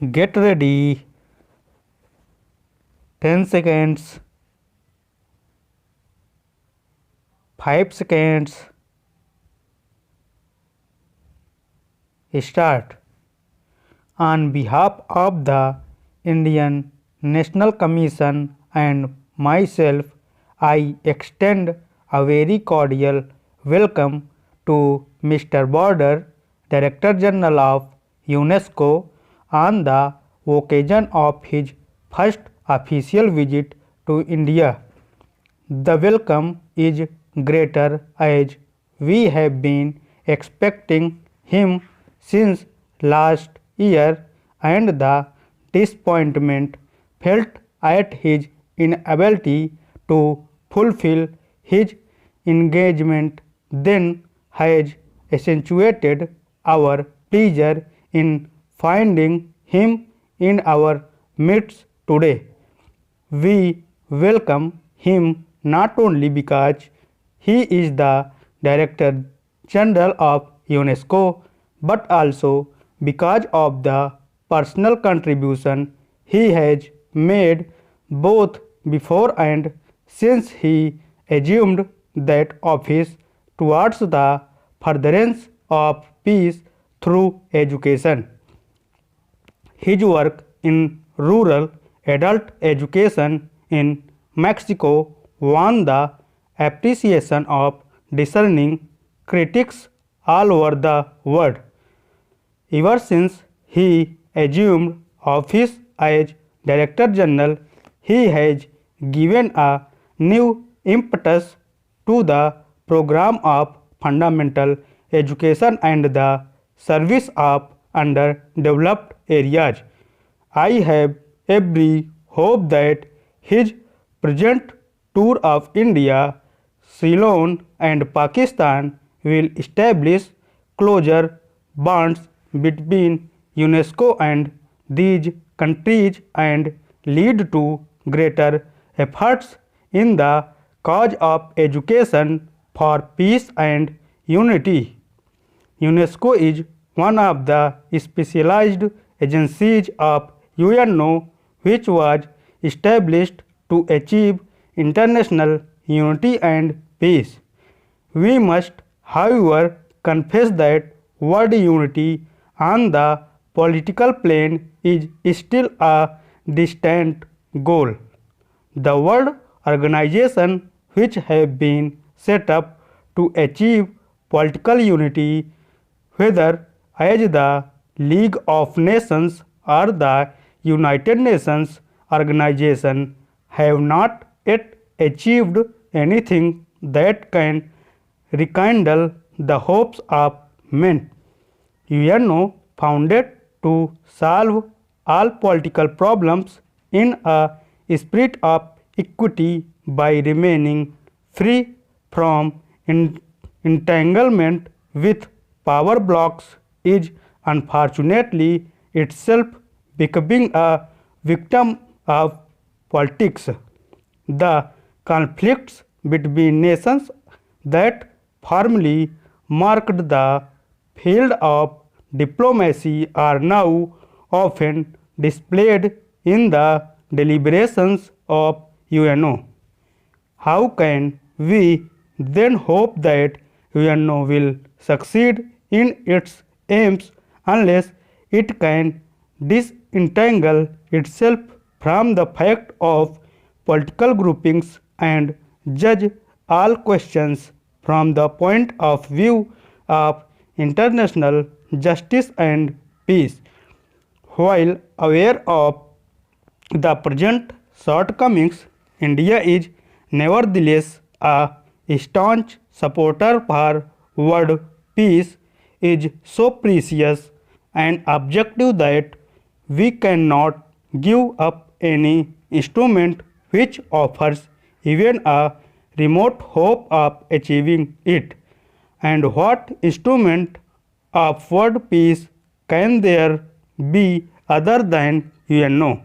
Get ready. 10 seconds. 5 seconds. Start. On behalf of the Indian National Commission and myself, I extend a very cordial welcome to Mr. Border, Director General of UNESCO, on the occasion of his first official visit to India. The welcome is greater as we have been expecting him since last year, and the disappointment felt at his inability to fulfill his engagement then has accentuated our pleasure in finding him in our midst today. We welcome him not only because he is the Director General of UNESCO, but also because of the personal contribution he has made both before and since he assumed that office towards the furtherance of peace through education. His work in rural adult education in Mexico won the appreciation of discerning critics all over the world. Ever since he assumed office as Director General, he has given a new impetus to the program of fundamental education and the service of underdeveloped areas. I have every hope that his present tour of India, Ceylon, and Pakistan will establish closer bonds between UNESCO and these countries and lead to greater efforts in the cause of education for peace and unity. UNESCO is one of the specialized agencies of UNO which was established to achieve international unity and peace. We must, however, confess that world unity on the political plane is still a distant goal. The world organization which have been set up to achieve political unity, whether as the League of Nations or the United Nations organization, have not yet achieved anything that can rekindle the hopes of men. UNO, founded to solve all political problems in a spirit of equity by remaining free from entanglement with power blocks, is unfortunately itself becoming a victim of politics. The conflicts between nations that formerly marked the field of diplomacy are now often displayed in the deliberations of UNO. How can we then hope that UNO will succeed in its aims unless it can disentangle itself from the fact of political groupings and judge all questions from the point of view of international justice and peace? While aware of the present shortcomings, India is nevertheless a staunch supporter for world peace is so precious an objective that we cannot give up any instrument which offers even a remote hope of achieving it. And what instrument of world peace can there be other than UNO?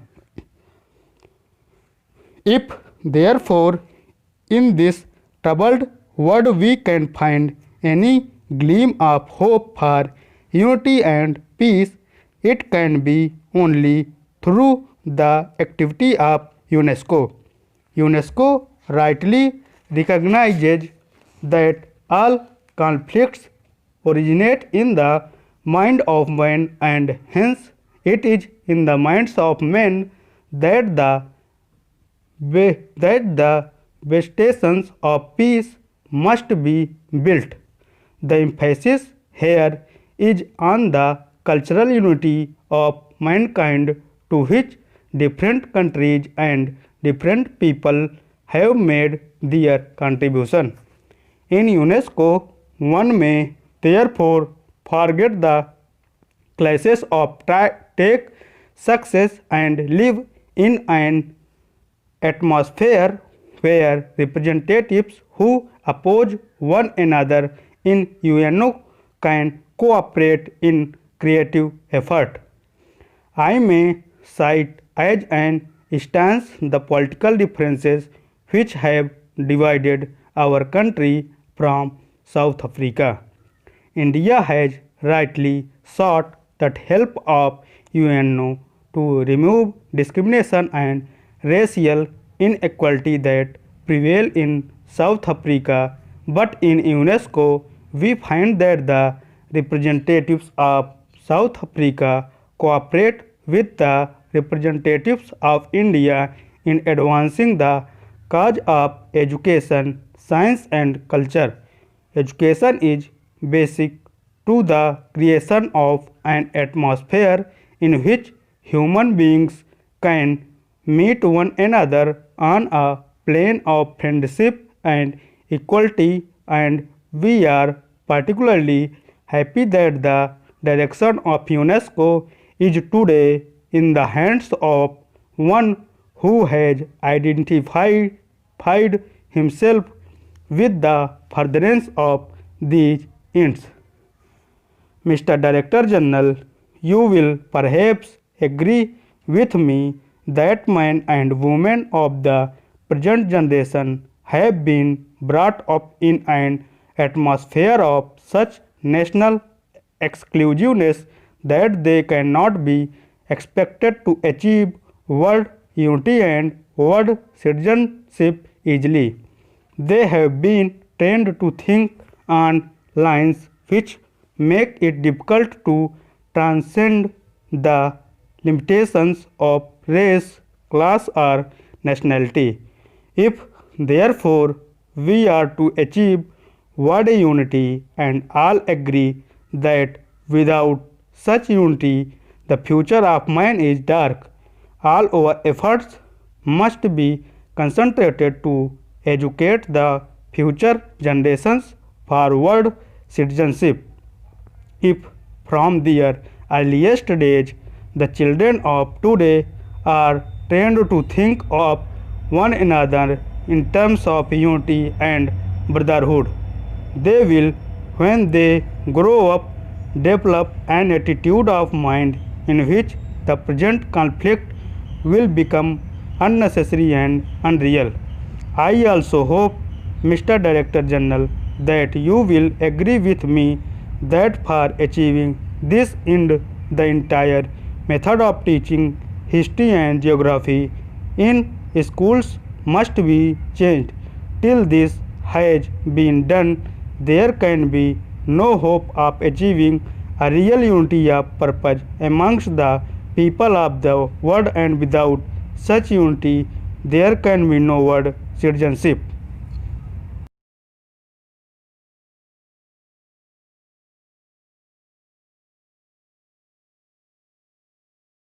If therefore in this troubled world we can find any gleam of hope for unity and peace, it can be only through the activity of UNESCO. UNESCO rightly recognizes that all conflicts originate in the mind of man, and hence it is in the minds of men that the bastions of peace must be built. The emphasis here is on the cultural unity of mankind, to which different countries and different people have made their contribution. In UNESCO, one may therefore forget the classes of take success and live in an atmosphere where representatives who oppose one another in UNO can cooperate in creative effort. I may cite as an instance the political differences which have divided our country from South Africa. India has rightly sought the help of UNO to remove discrimination and racial inequality that prevail in South Africa, but in UNESCO we find that the representatives of South Africa cooperate with the representatives of India in advancing the cause of education, science and culture. Education is basic to the creation of an atmosphere in which human beings can meet one another on a plane of friendship and equality, and we are particularly happy that the direction of UNESCO is today in the hands of one who has identified himself with the furtherance of these ends. Mr. Director General, you will perhaps agree with me that men and women of the present generation have been brought up in an atmosphere of such national exclusiveness that they cannot be expected to achieve world unity and world citizenship easily. They have been trained to think on lines which make it difficult to transcend the limitations of race, class, or nationality. If, therefore, we are to achieve world unity, and all agree that without such unity the future of man is dark, all our efforts must be concentrated to educate the future generations for world citizenship. If from their earliest days the children of today are trained to think of one another in terms of unity and brotherhood, they will, when they grow up, develop an attitude of mind in which the present conflict will become unnecessary and unreal. I also hope, Mr. Director General, that you will agree with me that for achieving this end, the entire method of teaching history and geography in schools must be changed. Till this has been done, there can be no hope of achieving a real unity of purpose amongst the people of the world, and without such unity there can be no world citizenship.